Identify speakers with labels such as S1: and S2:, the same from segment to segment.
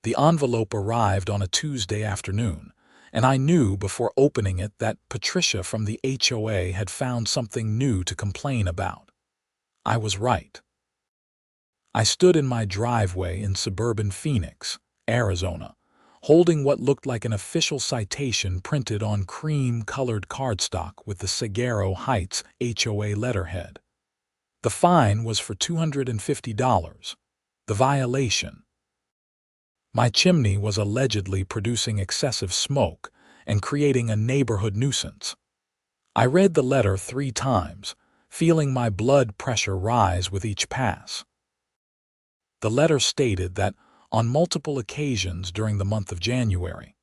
S1: The envelope arrived on a Tuesday afternoon, and I knew before opening it that Patricia from the HOA had found something new to complain about. I was right. I stood in my driveway in suburban Phoenix, Arizona, holding what looked like an official citation printed on cream-colored cardstock with the Saguaro Heights HOA letterhead. The fine was for $250. The violation: my chimney was allegedly producing excessive smoke and creating a neighborhood nuisance. I read the letter 3 times, feeling my blood pressure rise with each pass. The letter stated that, on multiple occasions during the month of January,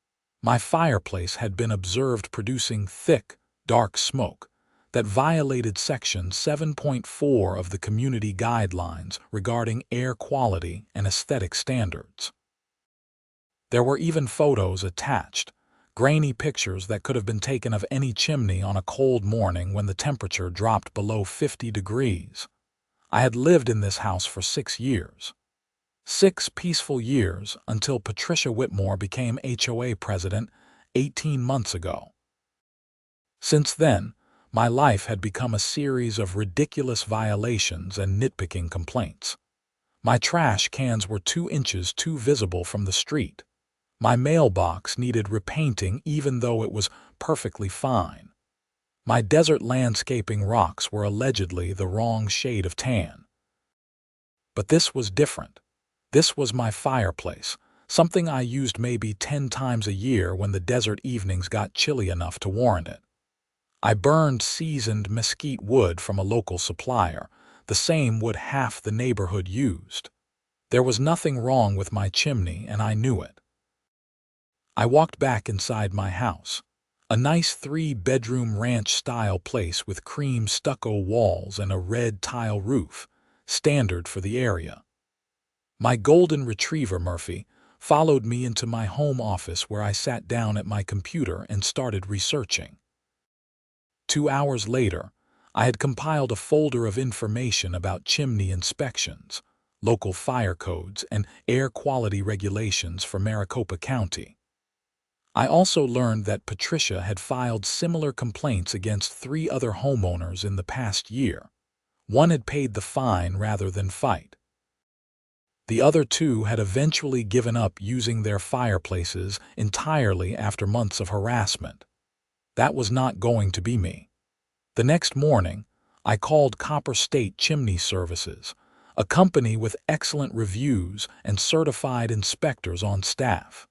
S1: my fireplace had been observed producing thick, dark smoke that violated Section 7.4 of the Community Guidelines regarding air quality and aesthetic standards. There were even photos attached, grainy pictures that could have been taken of any chimney on a cold morning when the temperature dropped below 50 degrees. I had lived in this house for 6 years. 6 peaceful years until Patricia Whitmore became HOA president 18 months ago. Since then, my life had become a series of ridiculous violations and nitpicking complaints. My trash cans were 2 inches too visible from the street. My mailbox needed repainting even though it was perfectly fine. My desert landscaping rocks were allegedly the wrong shade of tan. But this was different. This was my fireplace, something I used maybe 10 times a year when the desert evenings got chilly enough to warrant it. I burned seasoned mesquite wood from a local supplier, the same wood half the neighborhood used. There was nothing wrong with my chimney, and I knew it. I walked back inside my house, a nice 3-bedroom ranch-style place with cream stucco walls and a red tile roof, standard for the area. My golden retriever, Murphy, followed me into my home office where I sat down at my computer and started researching. 2 hours later, I had compiled a folder of information about chimney inspections, local fire codes, and air quality regulations for Maricopa County. I also learned that Patricia had filed similar complaints against 3 other homeowners in the past year. One had paid the fine rather than fight. The other 2 had eventually given up using their fireplaces entirely after months of harassment. That was not going to be me. The next morning, I called Copper State Chimney Services, a company with excellent reviews and certified inspectors on staff.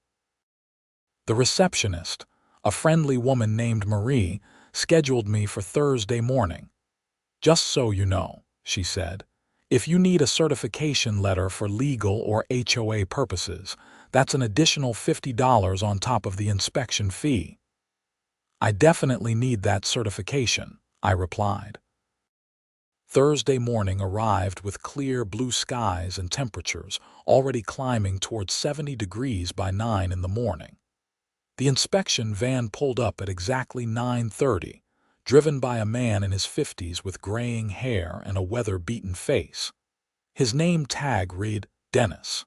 S1: The receptionist, a friendly woman named Marie, scheduled me for Thursday morning. "Just so you know," she said, "if you need a certification letter for legal or HOA purposes, that's an additional $50 on top of the inspection fee." "I definitely need that certification," I replied. Thursday morning arrived with clear blue skies and temperatures already climbing towards 70 degrees by 9 in the morning. The inspection van pulled up at exactly 9:30, driven by a man in his 50s with graying hair and a weather-beaten face. His name tag read Dennis.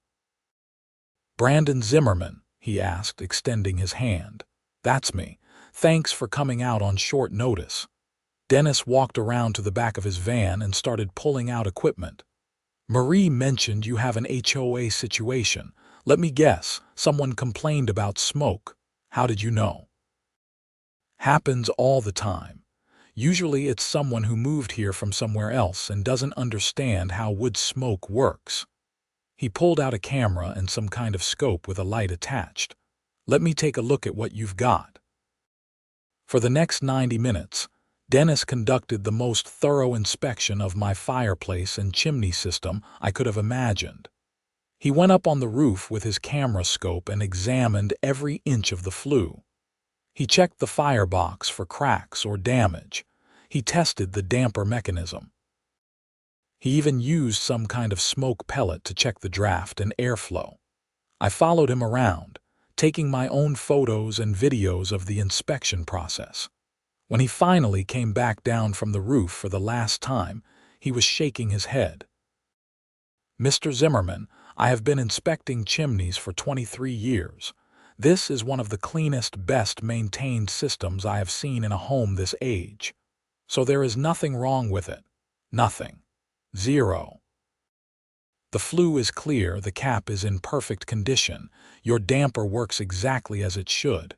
S1: "Brandon Zimmerman?" he asked, extending his hand. "That's me. Thanks for coming out on short notice." Dennis walked around to the back of his van and started pulling out equipment. "Marie mentioned you have an HOA situation. Let me guess, someone complained about smoke. How did you know?" "Happens all the time. Usually it's someone who moved here from somewhere else and doesn't understand how wood smoke works." He pulled out a camera and some kind of scope with a light attached. "Let me take a look at what you've got." For the next 90 minutes, Dennis conducted the most thorough inspection of my fireplace and chimney system I could have imagined. He went up on the roof with his camera scope and examined every inch of the flue. He checked the firebox for cracks or damage. He tested the damper mechanism. He even used some kind of smoke pellet to check the draft and airflow. I followed him around, taking my own photos and videos of the inspection process. When he finally came back down from the roof for the last time, he was shaking his head. "Mr. Zimmerman, I have been inspecting chimneys for 23 years. This is one of the cleanest, best-maintained systems I have seen in a home this age. So there is nothing wrong with it. Nothing. Zero. The flue is clear, the cap is in perfect condition, your damper works exactly as it should.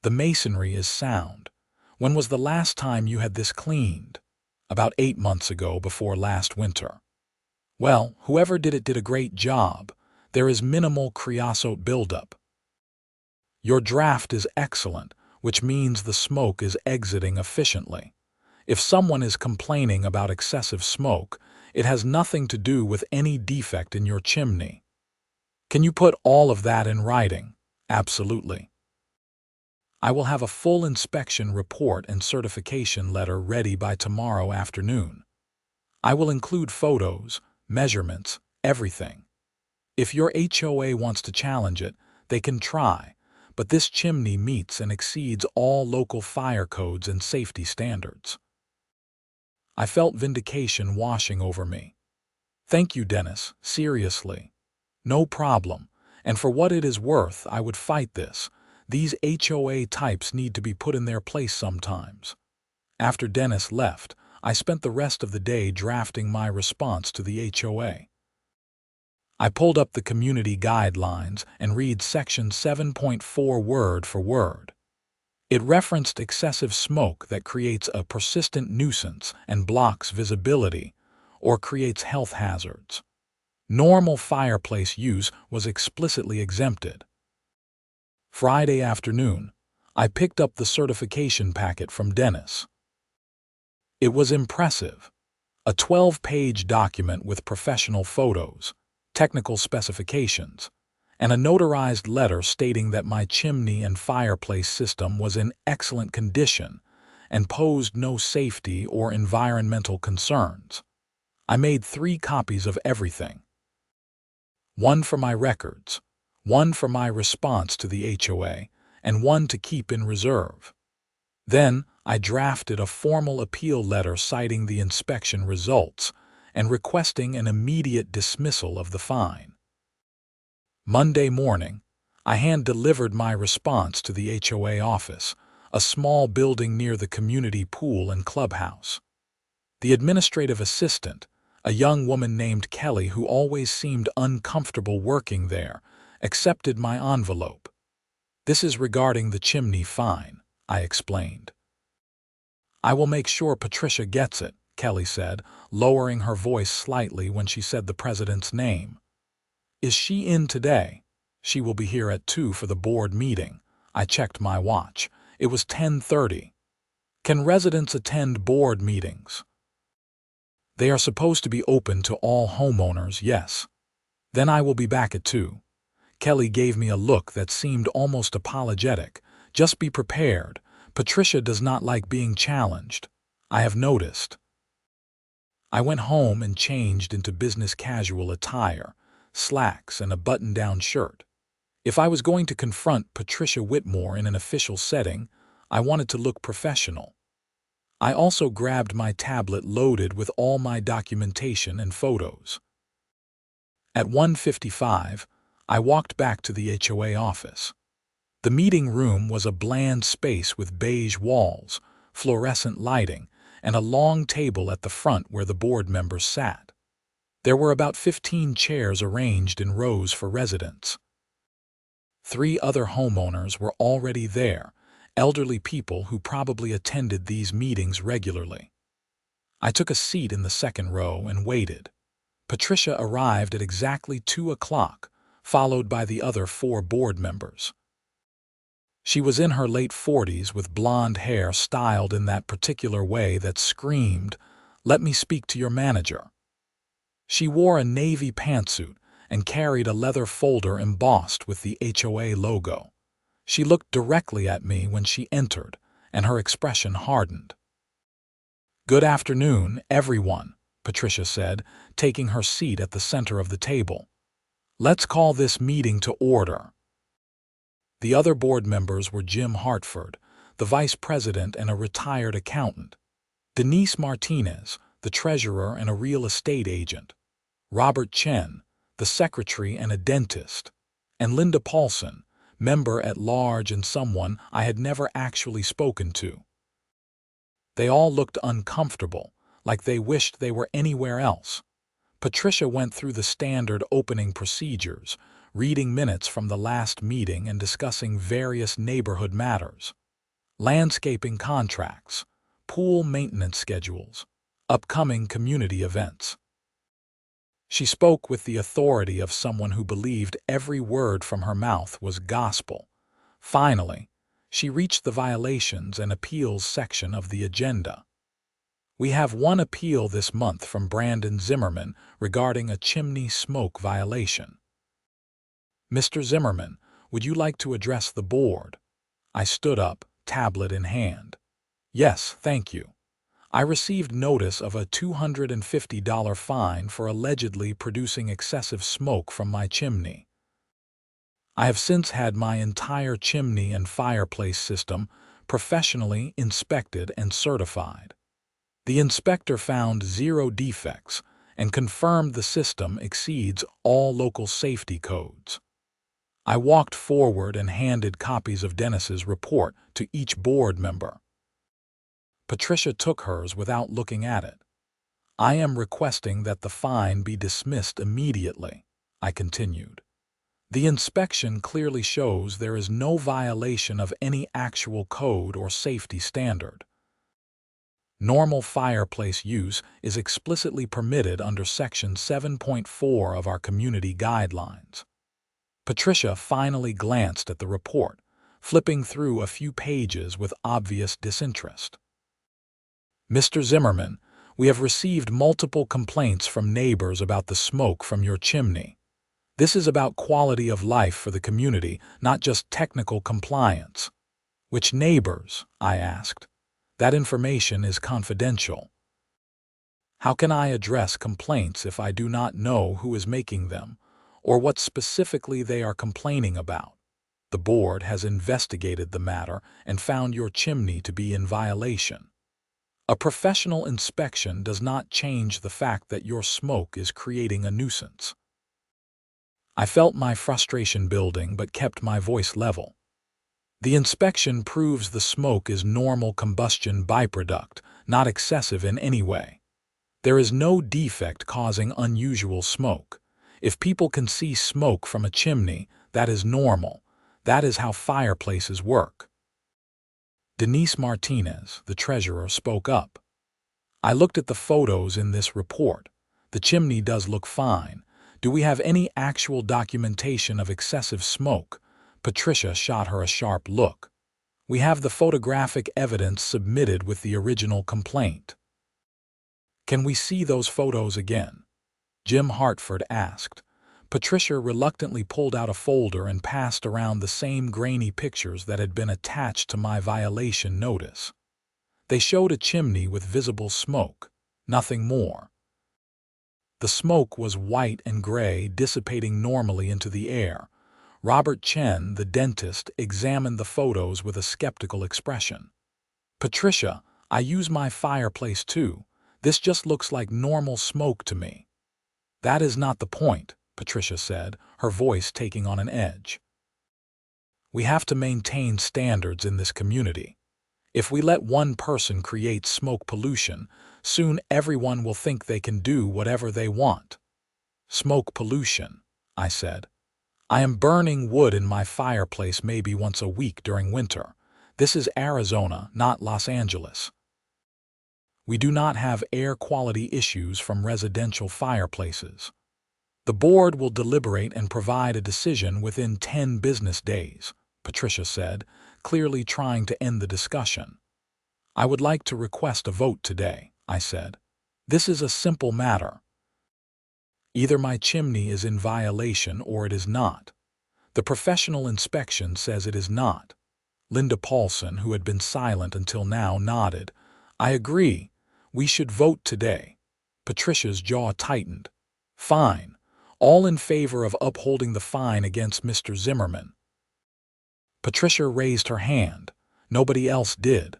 S1: The masonry is sound. When was the last time you had this cleaned? About 8 months ago, before last winter. Well, whoever did it did a great job. There is minimal creosote buildup. Your draft is excellent, which means the smoke is exiting efficiently. If someone is complaining about excessive smoke, it has nothing to do with any defect in your chimney. Can you put all of that in writing? Absolutely. I will have a full inspection report and certification letter ready by tomorrow afternoon. I will include photos, measurements, everything. If your HOA wants to challenge it, they can try, but this chimney meets and exceeds all local fire codes and safety standards. I felt vindication washing over me. Thank you, Dennis, seriously. No problem, and for what it is worth, I would fight this. These HOA types need to be put in their place sometimes. After Dennis left, I spent the rest of the day drafting my response to the HOA. I pulled up the community guidelines and read section 7.4 word for word. It referenced excessive smoke that creates a persistent nuisance and blocks visibility or creates health hazards. Normal fireplace use was explicitly exempted. Friday afternoon, I picked up the certification packet from Dennis. It was impressive. A 12-page document with professional photos, technical specifications, and a notarized letter stating that my chimney and fireplace system was in excellent condition and posed no safety or environmental concerns. I made 3 copies of everything. One for my records, one for my response to the HOA, and one to keep in reserve. Then I drafted a formal appeal letter citing the inspection results and requesting an immediate dismissal of the fine. Monday morning, I hand-delivered my response to the HOA office, a small building near the community pool and clubhouse. The administrative assistant, a young woman named Kelly who always seemed uncomfortable working there, accepted my envelope. This is regarding the chimney fine, I explained. I will make sure Patricia gets it, Kelly said, lowering her voice slightly when she said the president's name. Is she in today? She will be here at 2 for the board meeting. I checked my watch. It was 10:30. Can residents attend board meetings? They are supposed to be open to all homeowners, yes. Then I will be back at 2. Kelly gave me a look that seemed almost apologetic. Just be prepared. Patricia does not like being challenged. I have noticed. I went home and changed into business casual attire, slacks and a button-down shirt. If I was going to confront Patricia Whitmore in an official setting, I wanted to look professional. I also grabbed my tablet loaded with all my documentation and photos. At 1:55, I walked back to the HOA office. The meeting room was a bland space with beige walls, fluorescent lighting, and a long table at the front where the board members sat. There were about 15 chairs arranged in rows for residents. 3 other homeowners were already there, elderly people who probably attended these meetings regularly. I took a seat in the second row and waited. Patricia arrived at exactly 2 o'clock, followed by the other 4 board members. She was in her late 40s with blonde hair styled in that particular way that screamed, "Let me speak to your manager." She wore a navy pantsuit and carried a leather folder embossed with the HOA logo. She looked directly at me when she entered, and her expression hardened. "Good afternoon, everyone," Patricia said, taking her seat at the center of the table. "Let's call this meeting to order." The other board members were Jim Hartford, the vice president and a retired accountant; Denise Martinez, the treasurer and a real estate agent; Robert Chen, the secretary and a dentist, and Linda Paulson, member at large and someone I had never actually spoken to. They all looked uncomfortable, like they wished they were anywhere else. Patricia went through the standard opening procedures, reading minutes from the last meeting and discussing various neighborhood matters, landscaping contracts, pool maintenance schedules, upcoming community events. She spoke with the authority of someone who believed every word from her mouth was gospel. Finally, she reached the violations and appeals section of the agenda. We have one appeal this month from Brandon Zimmerman regarding a chimney smoke violation. Mr. Zimmerman, would you like to address the board? I stood up, tablet in hand. Yes, thank you. I received notice of a $250 fine for allegedly producing excessive smoke from my chimney. I have since had my entire chimney and fireplace system professionally inspected and certified. The inspector found 0 defects and confirmed the system exceeds all local safety codes. I walked forward and handed copies of Dennis's report to each board member. Patricia took hers without looking at it. I am requesting that the fine be dismissed immediately, I continued. The inspection clearly shows there is no violation of any actual code or safety standard. Normal fireplace use is explicitly permitted under Section 7.4 of our community guidelines. Patricia finally glanced at the report, flipping through a few pages with obvious disinterest. Mr. Zimmerman, we have received multiple complaints from neighbors about the smoke from your chimney. This is about quality of life for the community, not just technical compliance. Which neighbors? I asked. That information is confidential. How can I address complaints if I do not know who is making them, or what specifically they are complaining about? The board has investigated the matter and found your chimney to be in violation. A professional inspection does not change the fact that your smoke is creating a nuisance. I felt my frustration building but kept my voice level. The inspection proves the smoke is normal combustion byproduct, not excessive in any way. There is no defect causing unusual smoke. If people can see smoke from a chimney, that is normal. That is how fireplaces work. Denise Martinez, the treasurer, spoke up. I looked at the photos in this report. The chimney does look fine. Do we have any actual documentation of excessive smoke? Patricia shot her a sharp look. We have the photographic evidence submitted with the original complaint. Can we see those photos again? Jim Hartford asked. Patricia reluctantly pulled out a folder and passed around the same grainy pictures that had been attached to my violation notice. They showed a chimney with visible smoke, nothing more. The smoke was white and gray, dissipating normally into the air. Robert Chen, the dentist, examined the photos with a skeptical expression. Patricia, I use my fireplace too. This just looks like normal smoke to me. That is not the point, Patricia said, her voice taking on an edge. We have to maintain standards in this community. If we let one person create smoke pollution, soon everyone will think they can do whatever they want. Smoke pollution, I said. I am burning wood in my fireplace maybe once a week during winter. This is Arizona, not Los Angeles. We do not have air quality issues from residential fireplaces. The board will deliberate and provide a decision within 10 business days, Patricia said, clearly trying to end the discussion. I would like to request a vote today, I said. This is a simple matter. Either my chimney is in violation or it is not. The professional inspection says it is not. Linda Paulson, who had been silent until now, nodded. I agree. We should vote today. Patricia's jaw tightened. Fine. All in favor of upholding the fine against Mr. Zimmerman. Patricia raised her hand. Nobody else did.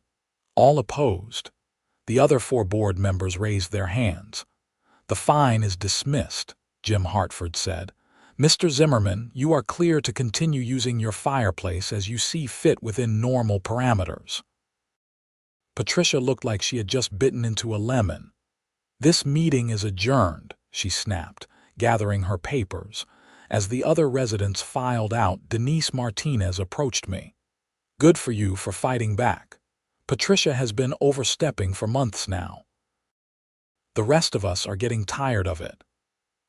S1: All opposed. The other 4 board members raised their hands. The fine is dismissed. Jim Hartford said. "Mr. Zimmerman, you are clear to continue using your fireplace as you see fit within normal parameters." Patricia looked like she had just bitten into a lemon. "This meeting is adjourned," she snapped, gathering her papers. As the other residents filed out, Denise Martinez approached me. "Good for you for fighting back. Patricia has been overstepping for months now. The rest of us are getting tired of it.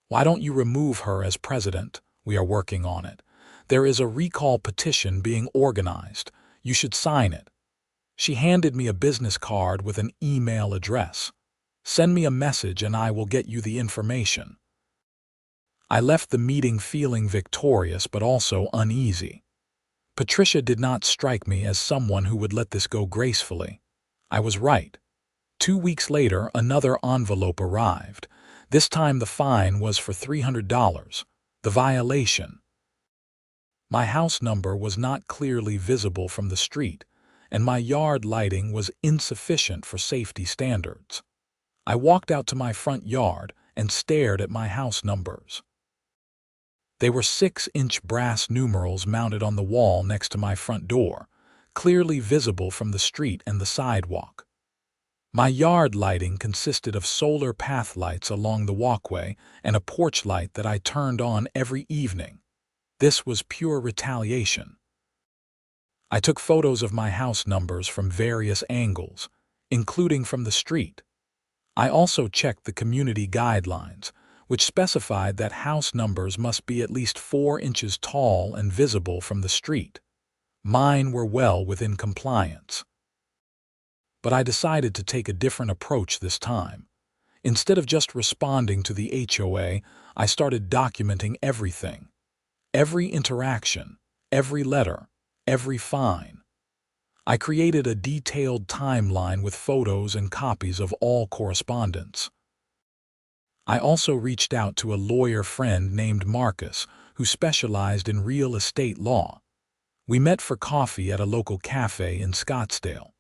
S1: Why don't you remove her as president? We are working on it. There is a recall petition being organized. You should sign it." She handed me a business card with an email address. "Send me a message and I will get you the information." I left the meeting feeling victorious but also uneasy. Patricia did not strike me as someone who would let this go gracefully. I was right. 2 weeks later, another envelope arrived. This time the fine was for $300. The violation. My house number was not clearly visible from the street, and my yard lighting was insufficient for safety standards. I walked out to my front yard and stared at my house numbers. They were 6-inch brass numerals mounted on the wall next to my front door, clearly visible from the street and the sidewalk. My yard lighting consisted of solar path lights along the walkway and a porch light that I turned on every evening. This was pure retaliation. I took photos of my house numbers from various angles, including from the street. I also checked the community guidelines, which specified that house numbers must be at least 4 inches tall and visible from the street. Mine were well within compliance. But I decided to take a different approach this time. Instead of just responding to the HOA, I started documenting everything. Every interaction, every letter, every fine. I created a detailed timeline with photos and copies of all correspondence. I also reached out to a lawyer friend named Marcus, who specialized in real estate law. We met for coffee at a local cafe in Scottsdale.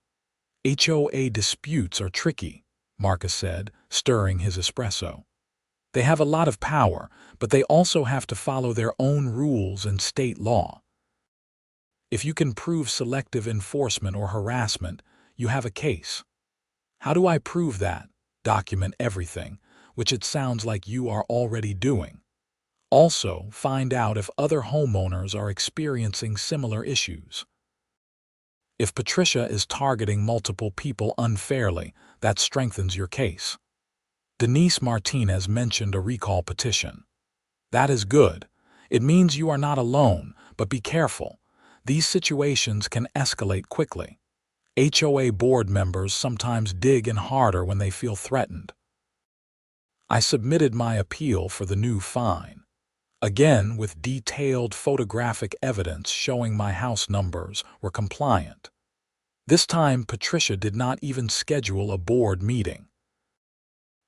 S1: "HOA disputes are tricky," Marcus said, stirring his espresso. "They have a lot of power, but they also have to follow their own rules and state law. If you can prove selective enforcement or harassment, you have a case." "How do I prove that?" "Document everything, which it sounds like you are already doing. Also, find out if other homeowners are experiencing similar issues. If Patricia is targeting multiple people unfairly, that strengthens your case." Denise Martinez mentioned a recall petition. "That is good. It means you are not alone, but be careful. These situations can escalate quickly. HOA board members sometimes dig in harder when they feel threatened." I submitted my appeal for the new fine, again with detailed photographic evidence showing my house numbers were compliant. This time, Patricia did not even schedule a board meeting.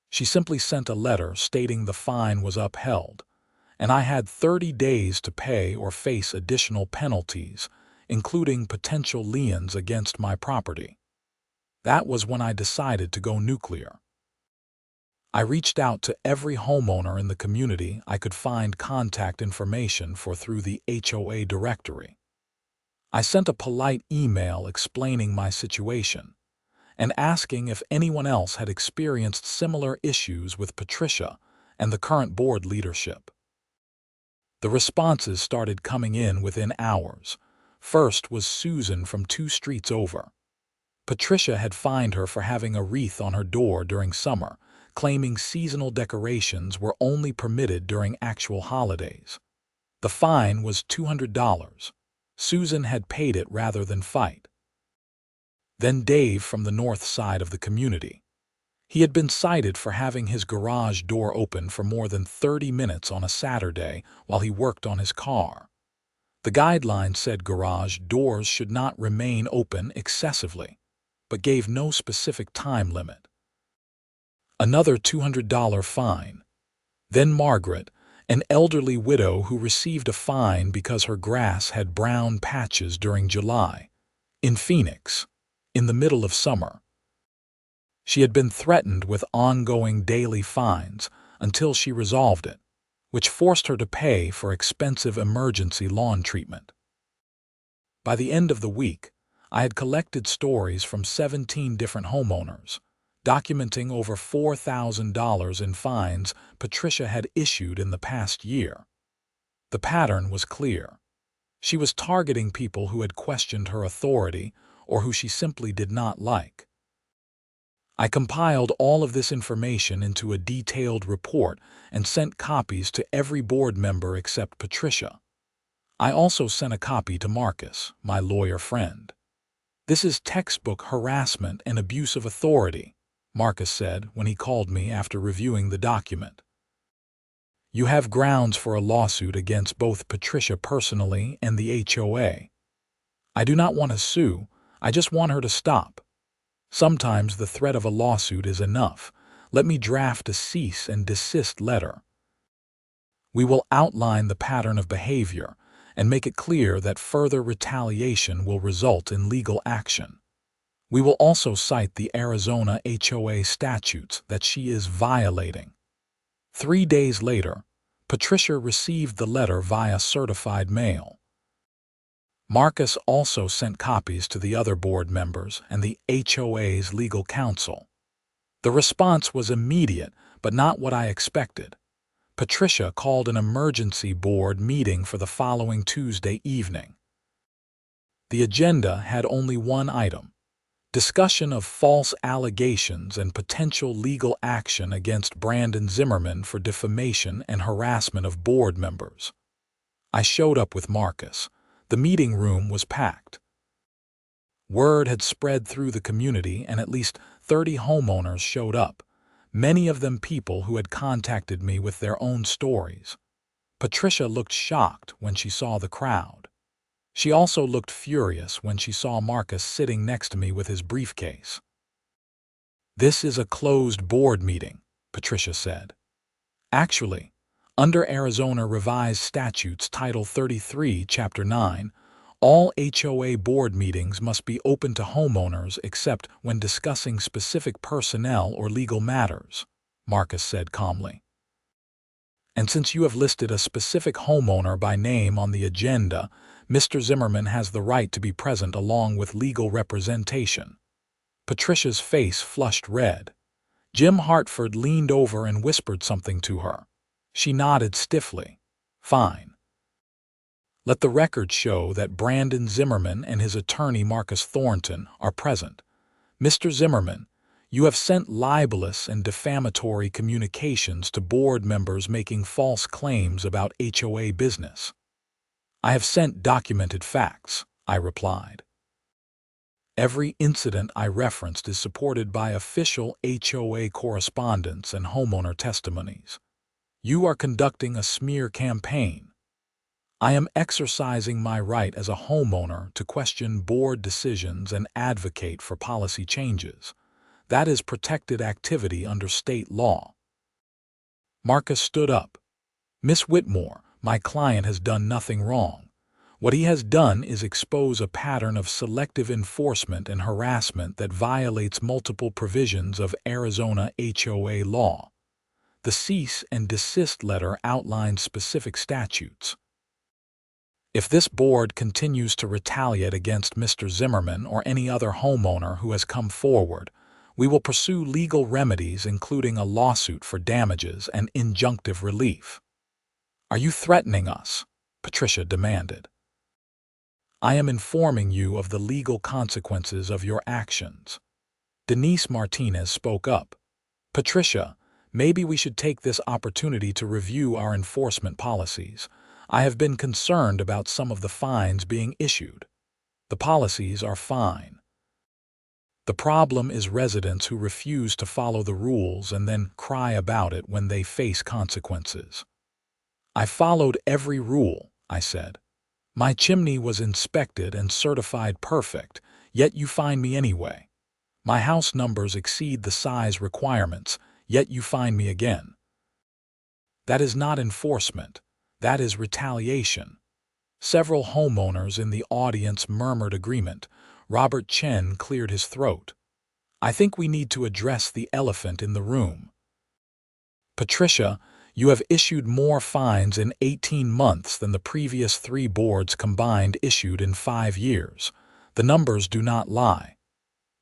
S1: She simply sent a letter stating the fine was upheld, and I had 30 days to pay or face additional penalties, including potential liens against my property. That was when I decided to go nuclear. I reached out to every homeowner in the community I could find contact information for through the HOA directory. I sent a polite email explaining my situation and asking if anyone else had experienced similar issues with Patricia and the current board leadership. The responses started coming in within hours. First was Susan from 2 streets over. Patricia had fined her for having a wreath on her door during summer, claiming seasonal decorations were only permitted during actual holidays. The fine was $200. Susan had paid it rather than fight. Then Dave from the north side of the community. He had been cited for having his garage door open for more than 30 minutes on a Saturday while he worked on his car. The guidelines said garage doors should not remain open excessively, but gave no specific time limit. Another $200 fine. Then Margaret, an elderly widow who received a fine because her grass had brown patches during July, in Phoenix, in the middle of summer. She had been threatened with ongoing daily fines until she resolved it. which forced her to pay for expensive emergency lawn treatment. By the end of the week, I had collected stories from 17 different homeowners, documenting over $4,000 in fines Patricia had issued in the past year. The pattern was clear. She was targeting people who had questioned her authority or who she simply did not like. I compiled all of this information into a detailed report and sent copies to every board member except Patricia. I also sent a copy to Marcus, my lawyer friend. "This is textbook harassment and abuse of authority," Marcus said when he called me after reviewing the document. "You have grounds for a lawsuit against both Patricia personally and the HOA. I do not want to sue, I just want her to stop. Sometimes the threat of a lawsuit is enough. Let me draft a cease and desist letter. We will outline the pattern of behavior and make it clear that further retaliation will result in legal action. We will also cite the Arizona HOA statutes that she is violating." 3 days later, Patricia received the letter via certified mail. Marcus also sent copies to the other board members and the HOA's legal counsel. The response was immediate, but not what I expected. Patricia called an emergency board meeting for the following Tuesday evening. The agenda had only one item: discussion of false allegations and potential legal action against Brandon Zimmerman for defamation and harassment of board members. I showed up with Marcus. The meeting room was packed. Word had spread through the community and at least 30 homeowners showed up, many of them people who had contacted me with their own stories. Patricia looked shocked when she saw the crowd. She also looked furious when she saw Marcus sitting next to me with his briefcase. "This is a closed board meeting," Patricia said. "Actually, under Arizona Revised Statutes Title 33, Chapter 9, all HOA board meetings must be open to homeowners except when discussing specific personnel or legal matters," Marcus said calmly. "And since you have listed a specific homeowner by name on the agenda, Mr. Zimmerman has the right to be present along with legal representation." Patricia's face flushed red. Jim Hartford leaned over and whispered something to her. She nodded stiffly. "Fine. Let the record show that Brandon Zimmerman and his attorney Marcus Thornton are present. Mr. Zimmerman, you have sent libelous and defamatory communications to board members making false claims about HOA business." "I have sent documented facts," I replied. "Every incident I referenced is supported by official HOA correspondence and homeowner testimonies. You are conducting a smear campaign. I am exercising my right as a homeowner to question board decisions and advocate for policy changes. That is protected activity under state law." Marcus stood up. "Miss Whitmore, my client has done nothing wrong. What he has done is expose a pattern of selective enforcement and harassment that violates multiple provisions of Arizona HOA law. The cease and desist letter outlines specific statutes. If this board continues to retaliate against Mr. Zimmerman or any other homeowner who has come forward, we will pursue legal remedies including a lawsuit for damages and injunctive relief." "Are you threatening us?" Patricia demanded. "I am informing you of the legal consequences of your actions." Denise Martinez spoke up. "Patricia, maybe we should take this opportunity to review our enforcement policies. I have been concerned about some of the fines being issued. The policies are fine. The problem is residents who refuse to follow the rules and then cry about it when they face consequences." "I followed every rule," I said. "My chimney was inspected and certified perfect, yet you fine me anyway. My house numbers exceed the size requirements, yet you fine me again." "That is not enforcement. That is retaliation." Several homeowners in the audience murmured agreement. Robert Chen cleared his throat. "I think we need to address the elephant in the room. Patricia, You have issued more fines in 18 months than the previous 3 boards combined issued in 5 years. The numbers do not lie.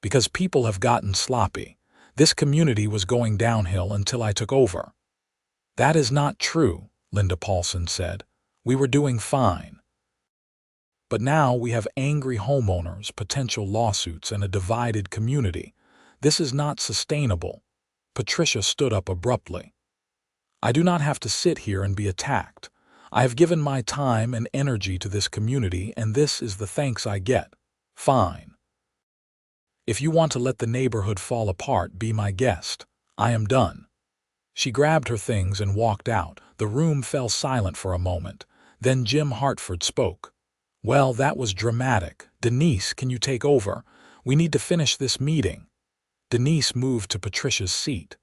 S1: Because people have gotten sloppy. This community was going downhill until I took over." "That is not true," Linda Paulson said. "We were doing fine. But now we have angry homeowners, potential lawsuits, and a divided community. This is not sustainable." Patricia stood up abruptly. "I do not have to sit here and be attacked. I have given my time and energy to this community, and this is the thanks I get. Fine. If you want to let the neighborhood fall apart, be my guest. I am done." She grabbed her things and walked out. The room fell silent for a moment. Then Jim Hartford spoke. "Well, that was dramatic. Denise, can you take over? We need to finish this meeting." Denise moved to Patricia's seat.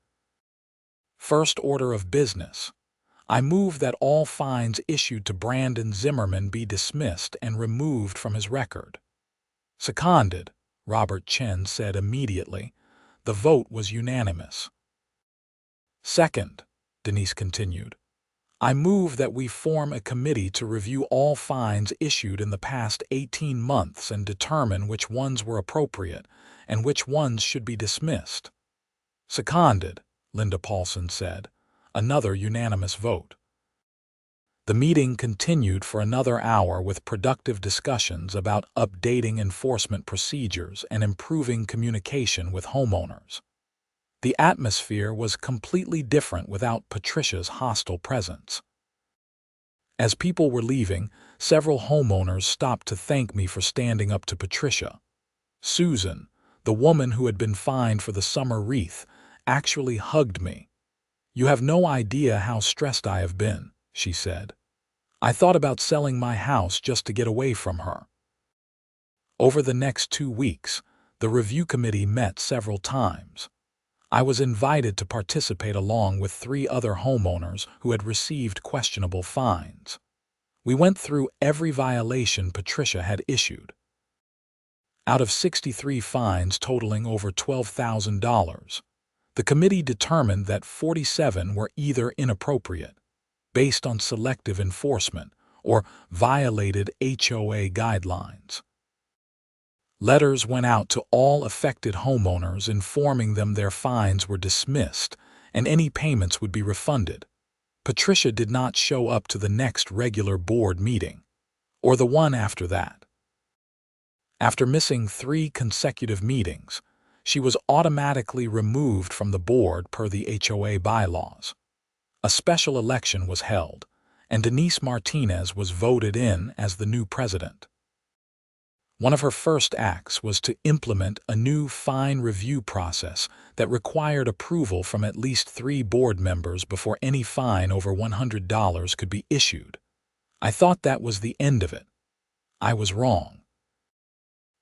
S1: "First order of business. I move that all fines issued to Brandon Zimmerman be dismissed and removed from his record." "Seconded," Robert Chen said immediately. The vote was unanimous. "Second," Denise continued, "I move that we form a committee to review all fines issued in the past 18 months and determine which ones were appropriate and which ones should be dismissed." "Seconded," Linda Paulson said. Another unanimous vote. The meeting continued for another hour with productive discussions about updating enforcement procedures and improving communication with homeowners. The atmosphere was completely different without Patricia's hostile presence. As people were leaving, several homeowners stopped to thank me for standing up to Patricia. Susan, the woman who had been fined for the summer wreath, actually hugged me. "You have no idea how stressed I have been," she said. "I thought about selling my house just to get away from her." Over the next 2 weeks, the review committee met several times. I was invited to participate along with 3 other homeowners who had received questionable fines. We went through every violation Patricia had issued. Out of 63 fines totaling over $12,000, the committee determined that 47 were either inappropriate, based on selective enforcement, or violated HOA guidelines. Letters went out to all affected homeowners informing them their fines were dismissed and any payments would be refunded. Patricia did not show up to the next regular board meeting, or the one after that. After missing 3 consecutive meetings, she was automatically removed from the board per the HOA bylaws. A special election was held, and Denise Martinez was voted in as the new president. One of her first acts was to implement a new fine review process that required approval from at least 3 board members before any fine over $100 could be issued. I thought that was the end of it. I was wrong.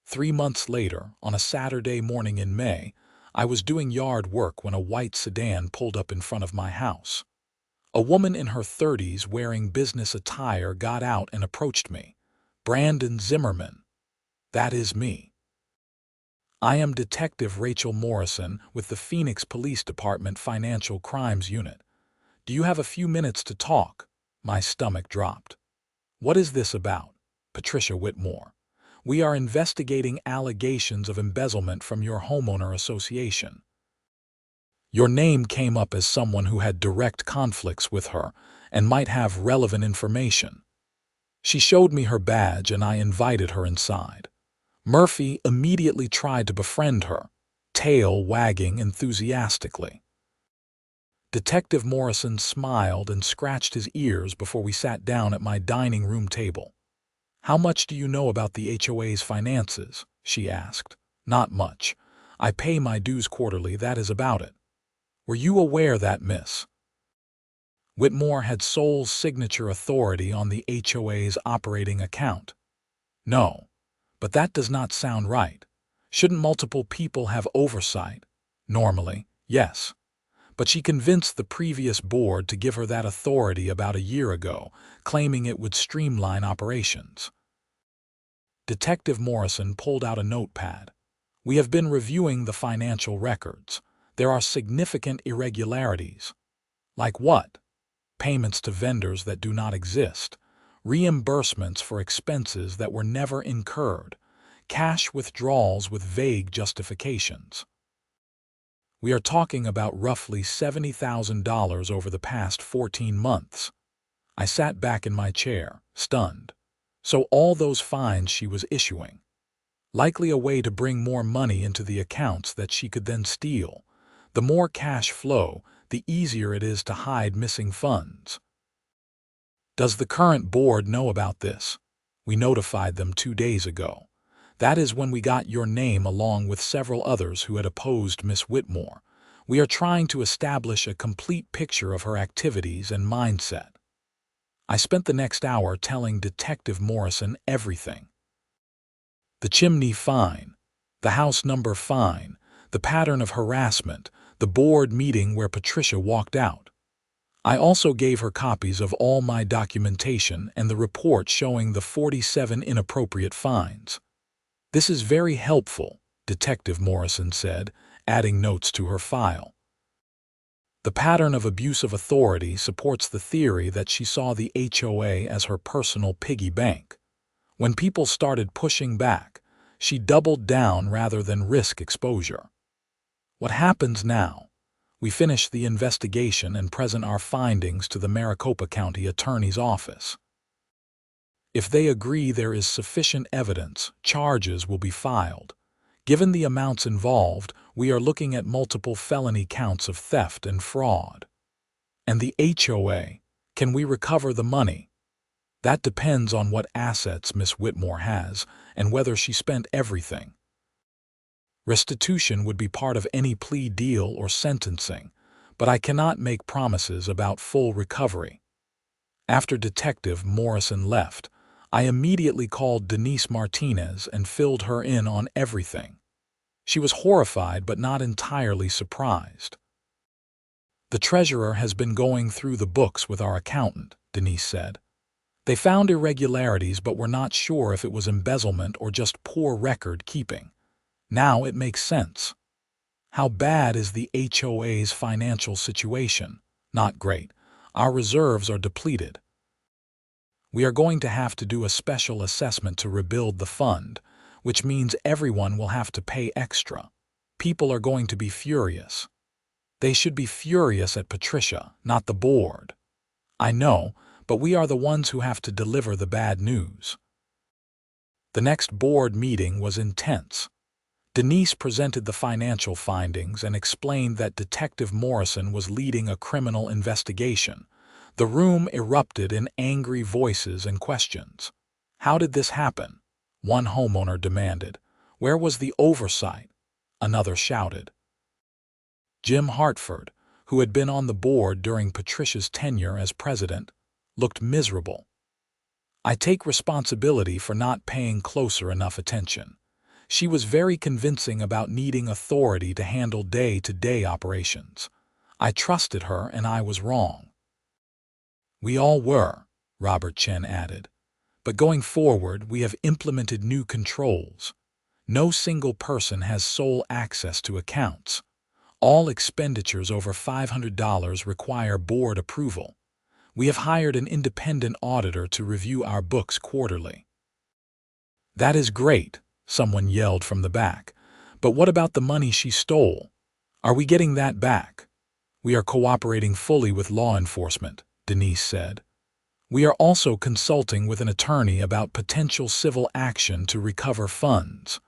S1: 3 months later, on a Saturday morning in May, I was doing yard work when a white sedan pulled up in front of my house. A woman in her 30s wearing business attire got out and approached me. "Brandon Zimmerman." "That is me." "I am Detective Rachel Morrison with the Phoenix Police Department Financial Crimes Unit. Do you have a few minutes to talk?" My stomach dropped. "What is this about?" "Patricia Whitmore. We are investigating allegations of embezzlement from your homeowner association. Your name came up as someone who had direct conflicts with her and might have relevant information." She showed me her badge and I invited her inside. Murphy immediately tried to befriend her, tail wagging enthusiastically. Detective Morrison smiled and scratched his ears before we sat down at my dining room table. "How much do you know about the HOA's finances?" she asked. "Not much. I pay my dues quarterly, that is about it." "Were you aware that Miss Whitmore had sole signature authority on the HOA's operating account?" "No. But that does not sound right. Shouldn't multiple people have oversight?" "Normally, yes. But she convinced the previous board to give her that authority about a year ago, claiming it would streamline operations." Detective Morrison pulled out a notepad. "We have been reviewing the financial records. There are significant irregularities." "Like what?" payments to vendors that do not exist, reimbursements for expenses that were never incurred, cash withdrawals with vague justifications. We are talking about roughly $70,000 over the past 14 months. I sat back in my chair, stunned. So all those fines she was issuing, likely a way to bring more money into the accounts that she could then steal. The more cash flow, the easier it is to hide missing funds. Does the current board know about this? We notified them 2 days ago. That is when we got your name along with several others who had opposed Miss Whitmore. We are trying to establish a complete picture of her activities and mindset. I spent the next hour telling Detective Morrison everything. The chimney fine, the house number fine, the pattern of harassment, the board meeting where Patricia walked out. I also gave her copies of all my documentation and the report showing the 47 inappropriate fines. This is very helpful, Detective Morrison said, adding notes to her file. The pattern of abuse of authority supports the theory that she saw the HOA as her personal piggy bank. When people started pushing back, she doubled down rather than risk exposure. What happens now? We finish the investigation and present our findings to the Maricopa County Attorney's Office. If they agree there is sufficient evidence, charges will be filed. Given the amounts involved, we are looking at multiple felony counts of theft and fraud. And the HOA, can we recover the money? That depends on what assets Miss Whitmore has and whether she spent everything. Restitution would be part of any plea deal or sentencing, but I cannot make promises about full recovery. After Detective Morrison left, I immediately called Denise Martinez and filled her in on everything. She was horrified but not entirely surprised. The treasurer has been going through the books with our accountant, Denise said. They found irregularities but were not sure if it was embezzlement or just poor record keeping. Now it makes sense. How bad is the HOA's financial situation? Not great. Our reserves are depleted. We are going to have to do a special assessment to rebuild the fund, which means everyone will have to pay extra. People are going to be furious. They should be furious at Patricia, not the board. I know, but we are the ones who have to deliver the bad news. The next board meeting was intense. Denise presented the financial findings and explained that Detective Morrison was leading a criminal investigation. The room erupted in angry voices and questions. How did this happen? One homeowner demanded. Where was the oversight? Another shouted. Jim Hartford, who had been on the board during Patricia's tenure as president, looked miserable. I take responsibility for not paying closer enough attention. She was very convincing about needing authority to handle day-to-day operations. I trusted her and I was wrong. We all were, Robert Chen added. But going forward, we have implemented new controls. No single person has sole access to accounts. All expenditures over $500 require board approval. We have hired an independent auditor to review our books quarterly. That is great, someone yelled from the back. But what about the money she stole? Are we getting that back? We are cooperating fully with law enforcement, Denise said. We are also consulting with an attorney about potential civil action to recover funds.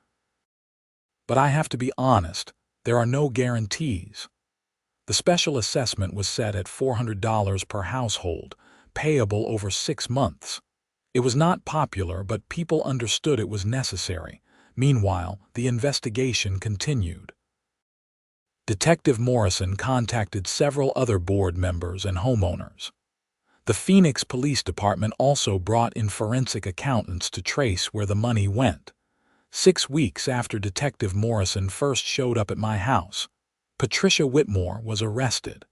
S1: But I have to be honest, there are no guarantees. The special assessment was set at $400 per household, payable over 6 months. It was not popular, but people understood it was necessary. Meanwhile, the investigation continued. Detective Morrison contacted several other board members and homeowners. The Phoenix Police Department also brought in forensic accountants to trace where the money went. 6 weeks after Detective Morrison first showed up at my house, Patricia Whitmore was arrested.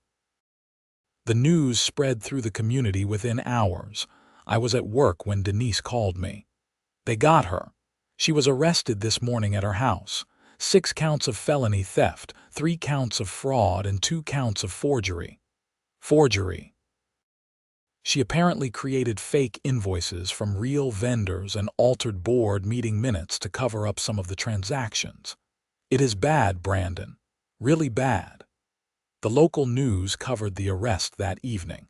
S1: The news spread through the community within hours. I was at work when Denise called me. They got her. She was arrested this morning at her house. 6 counts of felony theft, 3 counts of fraud, and 2 counts of forgery. Forgery. She apparently created fake invoices from real vendors and altered board meeting minutes to cover up some of the transactions. It is bad, Brandon. Really bad. The local news covered the arrest that evening.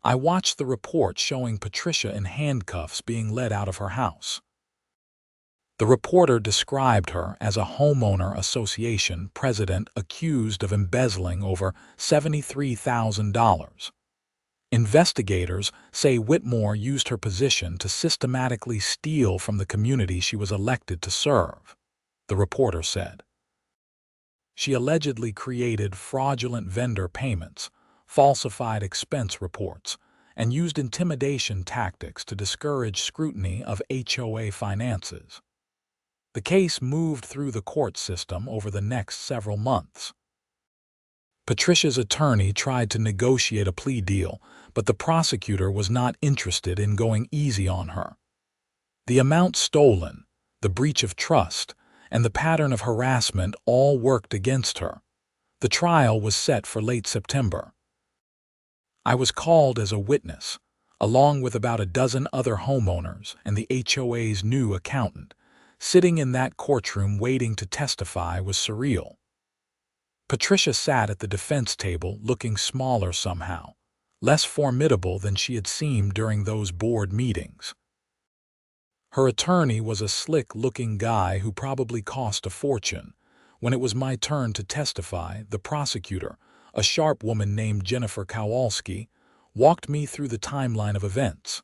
S1: I watched the report showing Patricia in handcuffs being led out of her house. The reporter described her as a homeowner association president accused of embezzling over $73,000. Investigators say Whitmore used her position to systematically steal from the community she was elected to serve, the reporter said. She allegedly created fraudulent vendor payments, falsified expense reports, and used intimidation tactics to discourage scrutiny of HOA finances. The case moved through the court system over the next several months. Patricia's attorney tried to negotiate a plea deal, but the prosecutor was not interested in going easy on her. The amount stolen, the breach of trust, and the pattern of harassment all worked against her. The trial was set for late September. I was called as a witness, along with about a dozen other homeowners and the HOA's new accountant. Sitting in that courtroom waiting to testify was surreal. Patricia sat at the defense table looking smaller somehow, less formidable than she had seemed during those board meetings. Her attorney was a slick-looking guy who probably cost a fortune. When it was my turn to testify, the prosecutor, a sharp woman named Jennifer Kowalski, walked me through the timeline of events.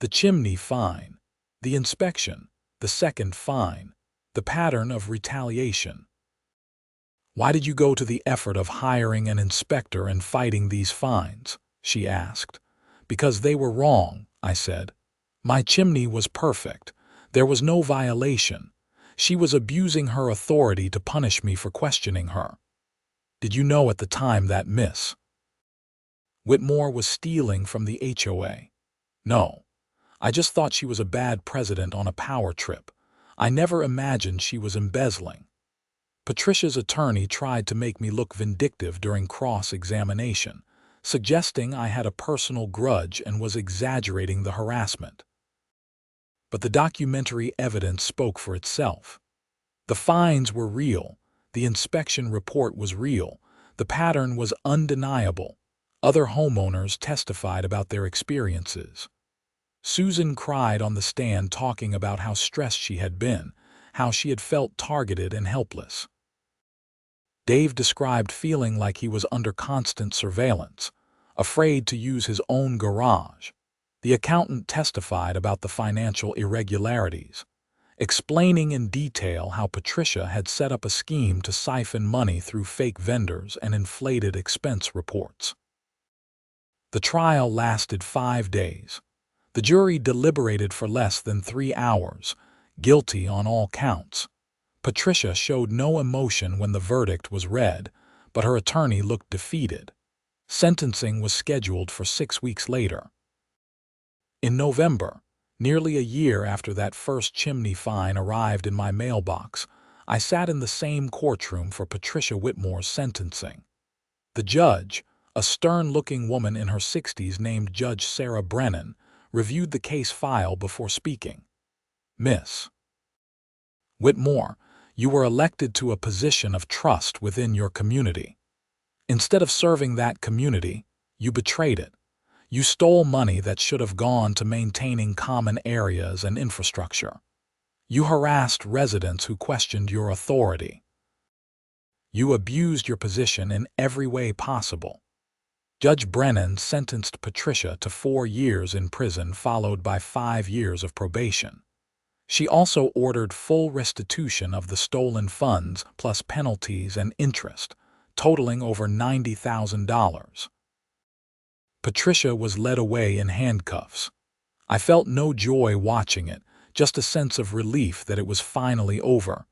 S1: The chimney fine, the inspection, the second fine, the pattern of retaliation. "Why did you go to the effort of hiring an inspector and fighting these fines?" she asked. "Because they were wrong," I said. "My chimney was perfect. There was no violation. She was abusing her authority to punish me for questioning her." "Did you know at the time that Miss Whitmore was stealing from the HOA?" "No. I just thought she was a bad president on a power trip. I never imagined she was embezzling." Patricia's attorney tried to make me look vindictive during cross-examination, suggesting I had a personal grudge and was exaggerating the harassment. But the documentary evidence spoke for itself. The fines were real, the inspection report was real, the pattern was undeniable. Other homeowners testified about their experiences. Susan cried on the stand talking about how stressed she had been, how she had felt targeted and helpless. Dave described feeling like he was under constant surveillance, afraid to use his own garage. The accountant testified about the financial irregularities, explaining in detail how Patricia had set up a scheme to siphon money through fake vendors and inflated expense reports. The trial lasted 5 days. The jury deliberated for less than 3 hours, guilty on all counts. Patricia showed no emotion when the verdict was read, but her attorney looked defeated. Sentencing was scheduled for 6 weeks later. In November, nearly a year after that first chimney fine arrived in my mailbox, I sat in the same courtroom for Patricia Whitmore's sentencing. The judge, a stern-looking woman in her 60s named Judge Sarah Brennan, reviewed the case file before speaking. "Miss Whitmore, you were elected to a position of trust within your community. Instead of serving that community, you betrayed it. You stole money that should have gone to maintaining common areas and infrastructure. You harassed residents who questioned your authority. You abused your position in every way possible." Judge Brennan sentenced Patricia to 4 years in prison followed by 5 years of probation. She also ordered full restitution of the stolen funds plus penalties and interest, totaling over $90,000. Patricia was led away in handcuffs. I felt no joy watching it, just a sense of relief that it was finally over.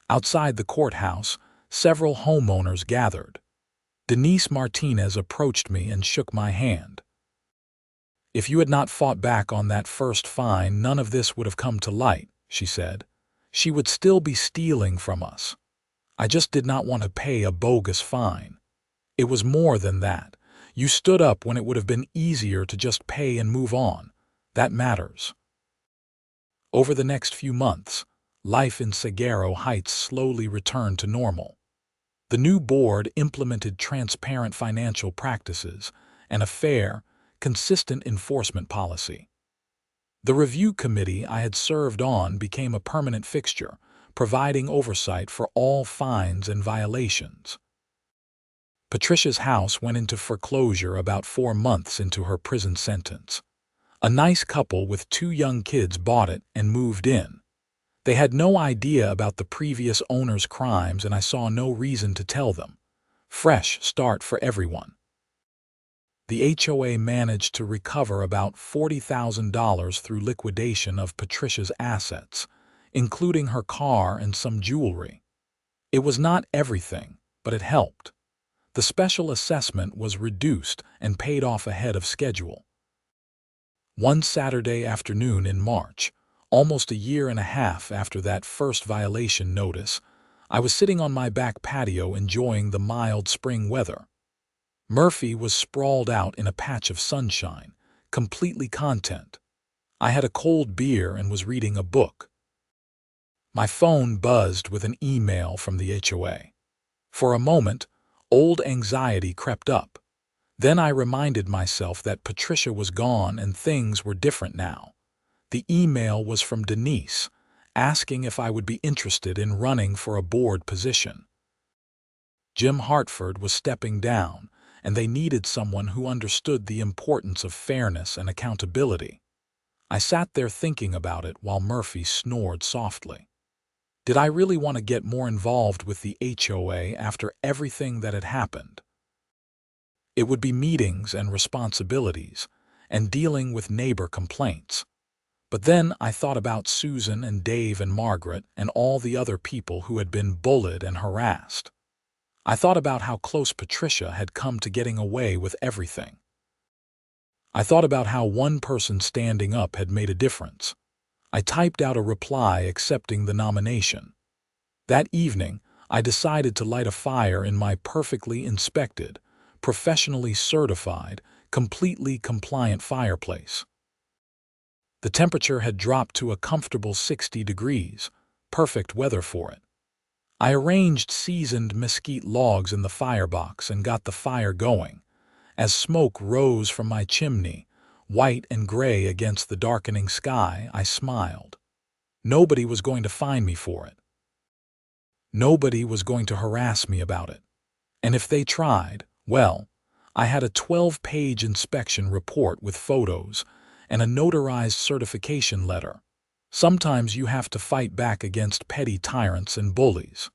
S1: Outside the courthouse, several homeowners gathered. Denise Martinez approached me and shook my hand. "If you had not fought back on that first fine, none of this would have come to light," she said. "She would still be stealing from us. I just did not want to pay a bogus fine. It was more than that. You stood up when it would have been easier to just pay and move on. That matters. Over the next few months, life in Sagaro Heights slowly returned to normal. The new board implemented transparent financial practices and a fair, consistent enforcement policy. The review committee I had served on became a permanent fixture, providing oversight for all fines and violations. Patricia's house went into foreclosure about 4 months into her prison sentence. A nice couple with 2 young kids bought it and moved in. They had no idea about the previous owner's crimes, and I saw no reason to tell them. Fresh start for everyone. The HOA managed to recover about $40,000 through liquidation of Patricia's assets, including her car and some jewelry. It was not everything, but it helped. The special assessment was reduced and paid off ahead of schedule. One Saturday afternoon in March, almost a year and a half after that first violation notice, I was sitting on my back patio enjoying the mild spring weather. Murphy was sprawled out in a patch of sunshine, completely content. I had a cold beer and was reading a book. My phone buzzed with an email from the HOA. For a moment, old anxiety crept up. Then I reminded myself that Patricia was gone and things were different now. The email was from Denise, asking if I would be interested in running for a board position. Jim Hartford was stepping down, and they needed someone who understood the importance of fairness and accountability. I sat there thinking about it while Murphy snored softly. Did I really want to get more involved with the HOA after everything that had happened? It would be meetings and responsibilities, and dealing with neighbor complaints. But then I thought about Susan and Dave and Margaret and all the other people who had been bullied and harassed. I thought about how close Patricia had come to getting away with everything. I thought about how one person standing up had made a difference. I typed out a reply accepting the nomination. That evening, I decided to light a fire in my perfectly inspected, professionally certified, completely compliant fireplace. The temperature had dropped to a comfortable 60 degrees, perfect weather for it. I arranged seasoned mesquite logs in the firebox and got the fire going. As smoke rose from my chimney, white and gray against the darkening sky, I smiled. Nobody was going to find me for it. Nobody was going to harass me about it. And if they tried, well, I had a 12-page inspection report with photos and a notarized certification letter. Sometimes you have to fight back against petty tyrants and bullies.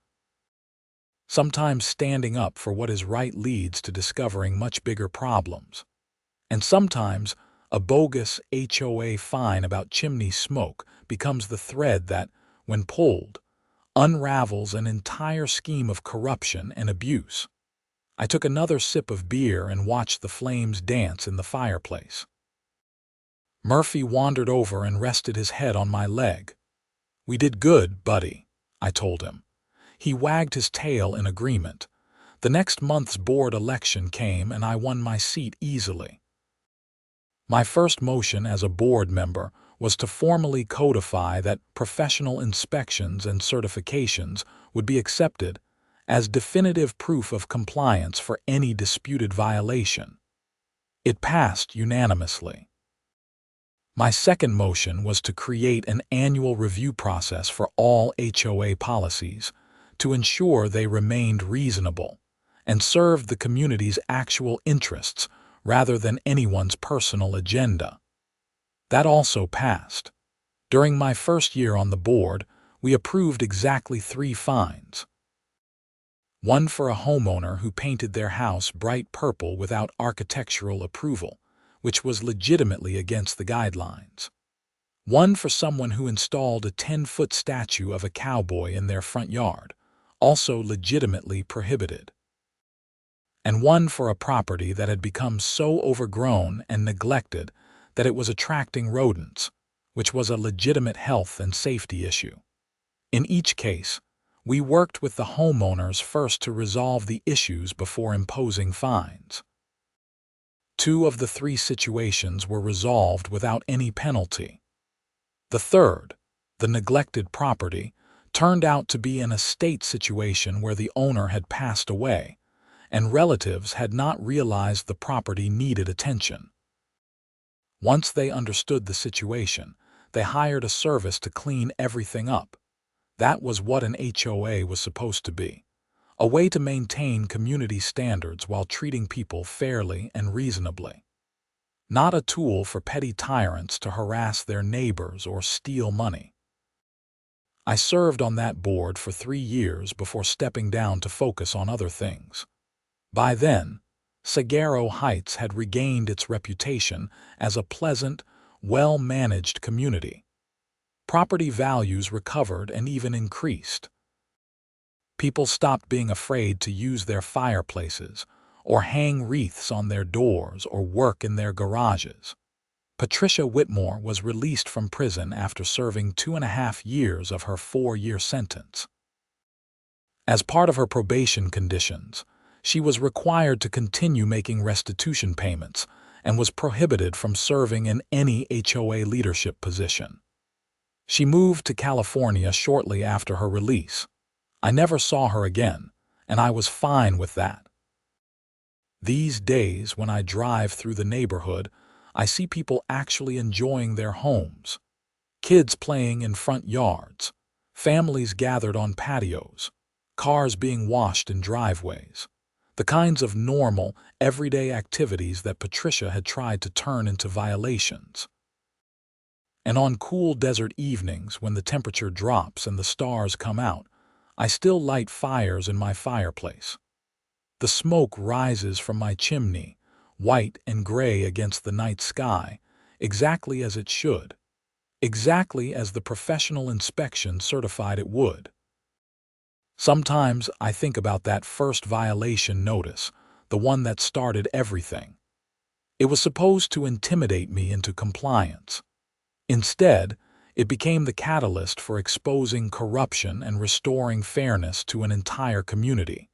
S1: Sometimes standing up for what is right leads to discovering much bigger problems. And sometimes a bogus HOA fine about chimney smoke becomes the thread that, when pulled, unravels an entire scheme of corruption and abuse. I took another sip of beer and watched the flames dance in the fireplace. Murphy wandered over and rested his head on my leg. "We did good, buddy," I told him. He wagged his tail in agreement. The next month's board election came and I won my seat easily. My first motion as a board member was to formally codify that professional inspections and certifications would be accepted as definitive proof of compliance for any disputed violation. It passed unanimously. My second motion was to create an annual review process for all HOA policies to ensure they remained reasonable and served the community's actual interests rather than anyone's personal agenda. That also passed. During my first year on the board, we approved exactly 3 fines. One for a homeowner who painted their house bright purple without architectural approval, which was legitimately against the guidelines. One for someone who installed a 10-foot statue of a cowboy in their front yard, also legitimately prohibited. And one for a property that had become so overgrown and neglected that it was attracting rodents, which was a legitimate health and safety issue. In each case, we worked with the homeowners first to resolve the issues before imposing fines. 2 of the 3 situations were resolved without any penalty. The third, the neglected property, turned out to be an estate situation where the owner had passed away, and relatives had not realized the property needed attention. Once they understood the situation, they hired a service to clean everything up. That was what an HOA was supposed to be, a way to maintain community standards while treating people fairly and reasonably. Not a tool for petty tyrants to harass their neighbors or steal money. I served on that board for 3 years before stepping down to focus on other things. By then, Saguaro Heights had regained its reputation as a pleasant, well-managed community. Property values recovered and even increased. People stopped being afraid to use their fireplaces, or hang wreaths on their doors, or work in their garages. Patricia Whitmore was released from prison after serving 2.5 years of her 4-year sentence. As part of her probation conditions, she was required to continue making restitution payments and was prohibited from serving in any HOA leadership position. She moved to California shortly after her release. I never saw her again, and I was fine with that. These days, when I drive through the neighborhood, I see people actually enjoying their homes. Kids playing in front yards, families gathered on patios, cars being washed in driveways. The kinds of normal, everyday activities that Patricia had tried to turn into violations. And on cool desert evenings, when the temperature drops and the stars come out, I still light fires in my fireplace. The smoke rises from my chimney, white and gray against the night sky, exactly as it should, exactly as the professional inspection certified it would. Sometimes I think about that first violation notice, the one that started everything. It was supposed to intimidate me into compliance. Instead, it became the catalyst for exposing corruption and restoring fairness to an entire community.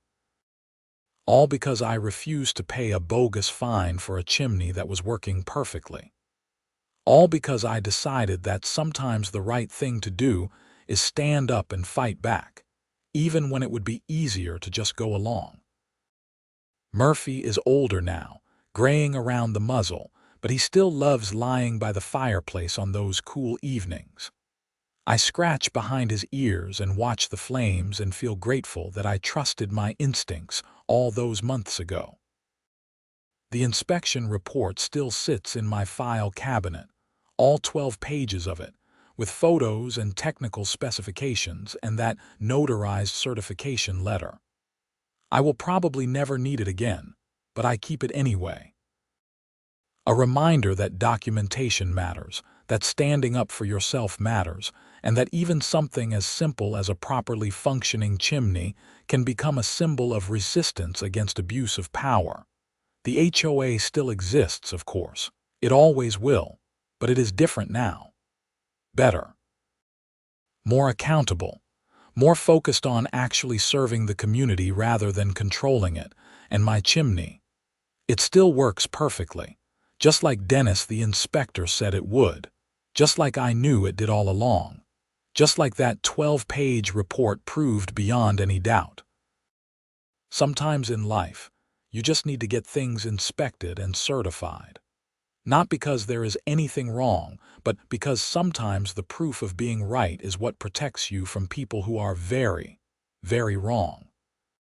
S1: All because I refused to pay a bogus fine for a chimney that was working perfectly. All because I decided that sometimes the right thing to do is stand up and fight back, even when it would be easier to just go along. Murphy is older now, graying around the muzzle, but he still loves lying by the fireplace on those cool evenings. I scratch behind his ears and watch the flames and feel grateful that I trusted my instincts all those months ago. The inspection report still sits in my file cabinet, all 12 pages of it, with photos and technical specifications and that notarized certification letter. I will probably never need it again, but I keep it anyway. A reminder that documentation matters, that standing up for yourself matters, and that even something as simple as a properly functioning chimney can become a symbol of resistance against abuse of power. The HOA still exists, of course. It always will, but it is different now. Better. More accountable. More focused on actually serving the community rather than controlling it, and my chimney. It still works perfectly. Just like Dennis the inspector said it would. Just like I knew it did all along. Just like that 12-page report proved beyond any doubt. Sometimes in life, you just need to get things inspected and certified. Not because there is anything wrong, but because sometimes the proof of being right is what protects you from people who are very, very wrong.